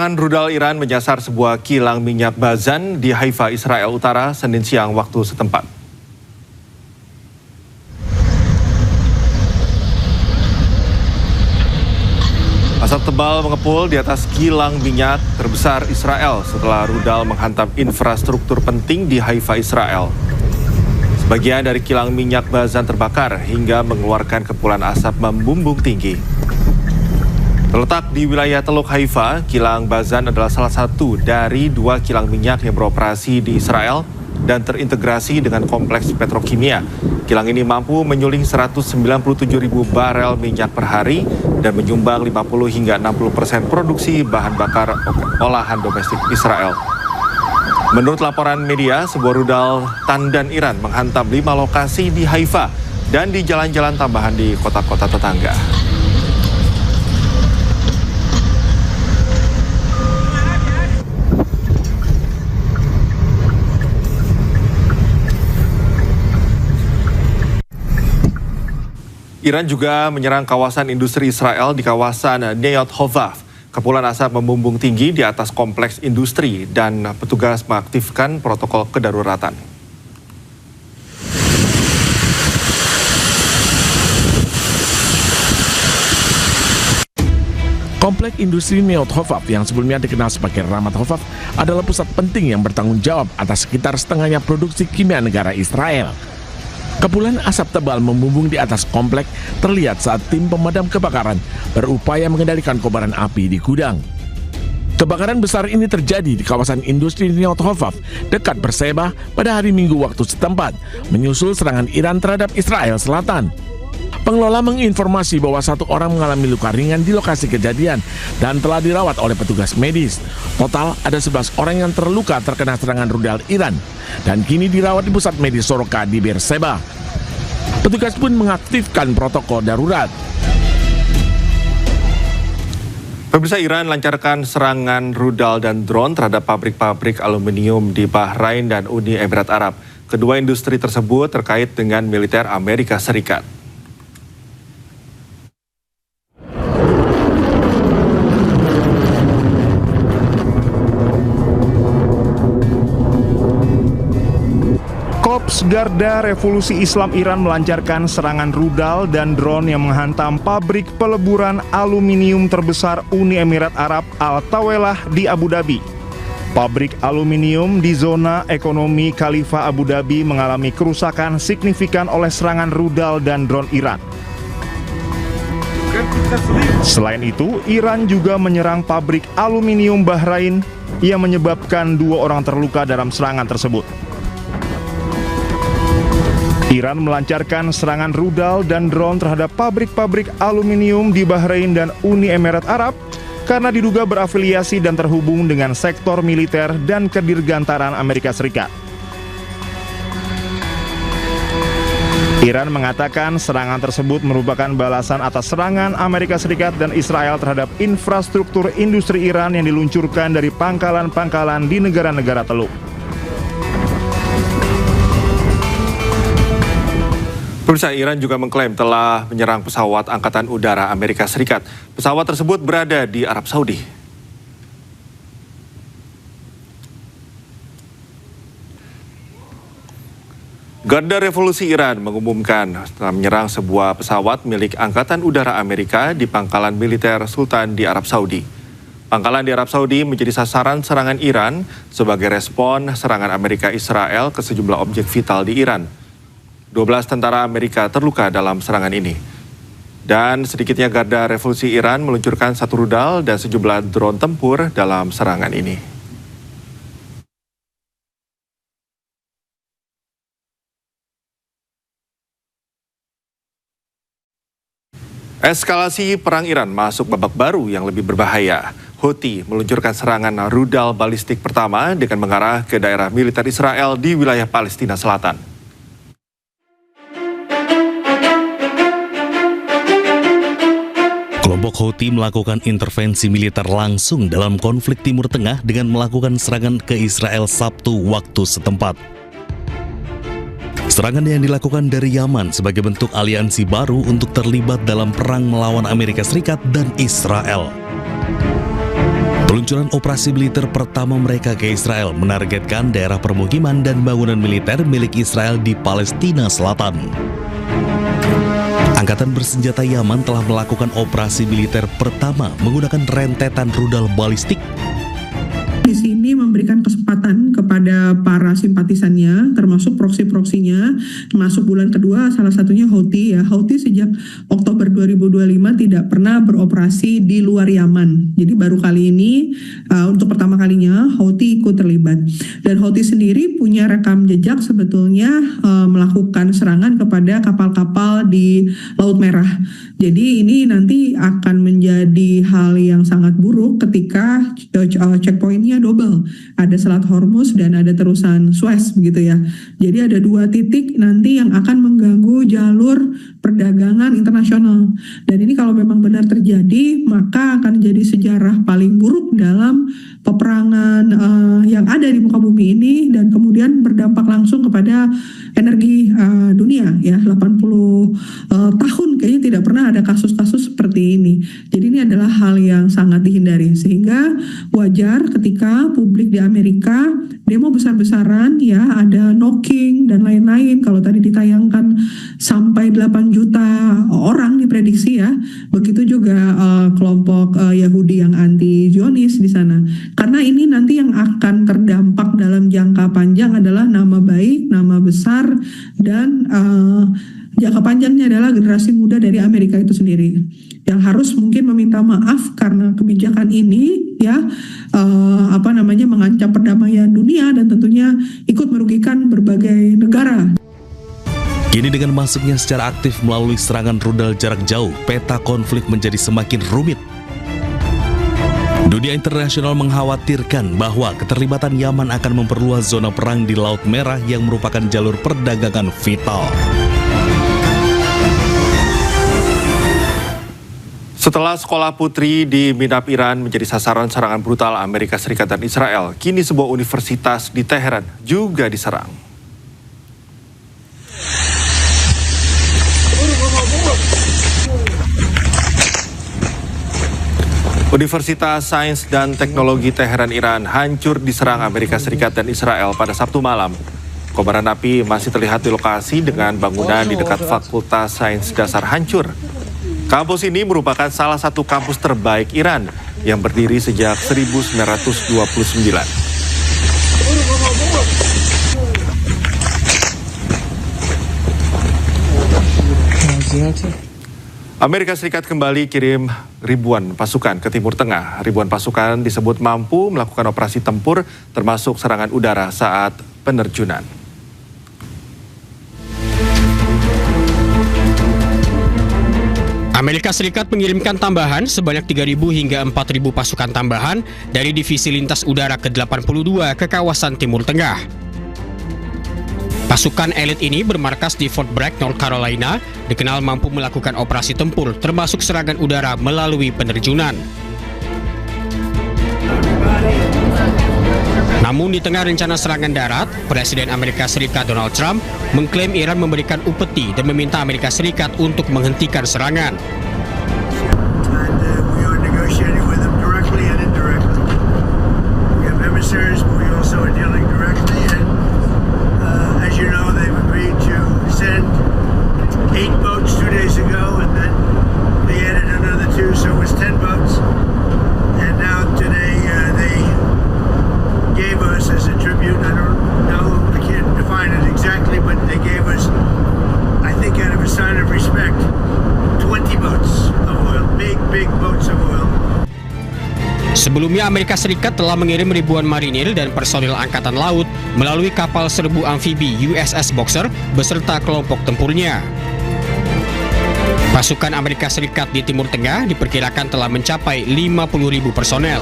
Serangan rudal Iran menyasar sebuah kilang minyak Bazan di Haifa, Israel Utara, Senin siang waktu setempat. Asap tebal mengepul di atas kilang minyak terbesar Israel setelah rudal menghantam infrastruktur penting di Haifa, Israel. Sebagian dari kilang minyak Bazan terbakar hingga mengeluarkan kepulan asap membumbung tinggi. Terletak di wilayah Teluk Haifa, kilang Bazan adalah salah satu dari 2 kilang minyak yang beroperasi di Israel dan terintegrasi dengan kompleks petrokimia. Kilang ini mampu menyuling 197.000 barel minyak per hari dan menyumbang 50 hingga 60% produksi bahan bakar olahan domestik Israel. Menurut laporan media, sebuah rudal tandan Iran menghantam 5 lokasi di Haifa dan di jalan-jalan tambahan di kota-kota tetangga. Iran juga menyerang kawasan industri Israel di kawasan Neyot Hovav. Kepulan asap membumbung tinggi di atas kompleks industri dan petugas mengaktifkan protokol kedaruratan. Kompleks industri Neyot Hovav yang sebelumnya dikenal sebagai Ramat Hovav adalah pusat penting yang bertanggung jawab atas sekitar setengahnya produksi kimia negara Israel. Kepulan asap tebal membumbung di atas komplek terlihat saat tim pemadam kebakaran berupaya mengendalikan kobaran api di gudang. Kebakaran besar ini terjadi di kawasan industri Neyot Hovav dekat Berseba pada hari Minggu waktu setempat, menyusul serangan Iran terhadap Israel Selatan. Pengelola menginformasi bahwa 1 orang mengalami luka ringan di lokasi kejadian dan telah dirawat oleh petugas medis. Total ada 11 orang yang terluka terkena serangan rudal Iran dan kini dirawat di pusat medis Soroka di Berseba. Petugas pun mengaktifkan protokol darurat. Pemirsa, Iran lancarkan serangan rudal dan drone terhadap pabrik-pabrik aluminium di Bahrain dan Uni Emirat Arab. Kedua industri tersebut terkait dengan militer Amerika Serikat. Korps Garda Revolusi Islam Iran melancarkan serangan rudal dan drone yang menghantam pabrik peleburan aluminium terbesar Uni Emirat Arab Al-Tawelah di Abu Dhabi. Pabrik aluminium di zona ekonomi Khalifah Abu Dhabi mengalami kerusakan signifikan oleh serangan rudal dan drone Iran. Selain itu, Iran juga menyerang pabrik aluminium Bahrain yang menyebabkan 2 orang terluka dalam serangan tersebut. Iran melancarkan serangan rudal dan drone terhadap pabrik-pabrik aluminium di Bahrain dan Uni Emirat Arab karena diduga berafiliasi dan terhubung dengan sektor militer dan kedirgantaran Amerika Serikat. Iran mengatakan serangan tersebut merupakan balasan atas serangan Amerika Serikat dan Israel terhadap infrastruktur industri Iran yang diluncurkan dari pangkalan-pangkalan di negara-negara Teluk. Pemirsa, Iran juga mengklaim telah menyerang pesawat Angkatan Udara Amerika Serikat. Pesawat tersebut berada di Arab Saudi. Garda Revolusi Iran mengumumkan telah menyerang sebuah pesawat milik Angkatan Udara Amerika di pangkalan militer Sultan di Arab Saudi. Pangkalan di Arab Saudi menjadi sasaran serangan Iran sebagai respon serangan Amerika Israel ke sejumlah objek vital di Iran. 12 tentara Amerika terluka dalam serangan ini. Dan sedikitnya Garda Revolusi Iran meluncurkan 1 rudal dan sejumlah drone tempur dalam serangan ini. Eskalasi perang Iran masuk babak baru yang lebih berbahaya. Houthi meluncurkan serangan rudal balistik pertama dengan mengarah ke daerah militer Israel di wilayah Palestina Selatan. Kelompok Houthi melakukan intervensi militer langsung dalam konflik Timur Tengah dengan melakukan serangan ke Israel Sabtu waktu setempat. Serangan yang dilakukan dari Yaman sebagai bentuk aliansi baru untuk terlibat dalam perang melawan Amerika Serikat dan Israel. Peluncuran operasi militer pertama mereka ke Israel menargetkan daerah permukiman dan bangunan militer milik Israel di Palestina Selatan. Angkatan bersenjata Yaman telah melakukan operasi militer pertama menggunakan rentetan rudal balistik. Di sini memberikan kesempatan kepada para simpatisannya, termasuk proksi-proksinya, masuk bulan kedua, salah satunya Houthi ya. Houthi sejak Oktober 2025 tidak pernah beroperasi di luar Yaman. Jadi baru kali ini, untuk pertama kalinya, Houthi ikut terlibat. Dan Houthi sendiri punya rekam jejak sebetulnya melakukan serangan kepada kapal-kapal di Laut Merah. Jadi ini nanti akan menjadi hal yang sangat buruk ketika checkpointnya double. Ada Selat Hormuz dan ada terusan Suez begitu ya. Jadi ada dua titik nanti yang akan mengganggu jalur perdagangan internasional. Dan ini kalau memang benar terjadi, maka akan jadi sejarah paling buruk dalam peperangan yang ada di muka bumi ini dan kemudian berdampak langsung kepada energi dunia ya. 80 tahun kayaknya tidak pernah ada kasus-kasus seperti ini. Jadi ini adalah hal yang sangat dihindari, sehingga wajar ketika publik di Amerika demo besar-besaran ya, ada knocking dan lain-lain. Kalau tadi ditayangkan sampai 8 juta orang diprediksi ya. Begitu juga kelompok Yahudi yang anti Zionis di sana. Karena ini nanti yang akan terdampak dalam jangka panjang adalah nama baik, nama besar, dan jangka panjangnya adalah generasi muda dari Amerika itu sendiri yang harus mungkin meminta maaf karena kebijakan ini ya mengancam perdamaian dunia dan tentunya ikut merugikan berbagai negara. Kini dengan masuknya secara aktif melalui serangan rudal jarak jauh, peta konflik menjadi semakin rumit. Dunia internasional mengkhawatirkan bahwa keterlibatan Yaman akan memperluas zona perang di Laut Merah yang merupakan jalur perdagangan vital. Setelah sekolah putri di Minab, Iran menjadi sasaran serangan brutal Amerika Serikat dan Israel, kini sebuah universitas di Teheran juga diserang. Universitas Sains dan Teknologi Teheran, Iran hancur diserang Amerika Serikat dan Israel pada Sabtu malam. Kobaran api masih terlihat di lokasi dengan bangunan di dekat Fakultas Sains Dasar hancur. Kampus ini merupakan salah satu kampus terbaik Iran yang berdiri sejak 1929. Amerika Serikat kembali kirim ribuan pasukan ke Timur Tengah. Ribuan pasukan disebut mampu melakukan operasi tempur termasuk serangan udara saat penerjunan. Amerika Serikat mengirimkan tambahan sebanyak 3.000 hingga 4.000 pasukan tambahan dari Divisi Lintas Udara ke-82 ke kawasan Timur Tengah. Pasukan elit ini bermarkas di Fort Bragg, North Carolina, dikenal mampu melakukan operasi tempur termasuk serangan udara melalui penerjunan. Namun di tengah rencana serangan darat, Presiden Amerika Serikat Donald Trump mengklaim Iran memberikan upeti dan meminta Amerika Serikat untuk menghentikan serangan. Sebelumnya Amerika Serikat telah mengirim ribuan marinir dan personil angkatan laut melalui kapal serbu amfibi USS Boxer beserta kelompok tempurnya. Pasukan Amerika Serikat di Timur Tengah diperkirakan telah mencapai 50.000 personel.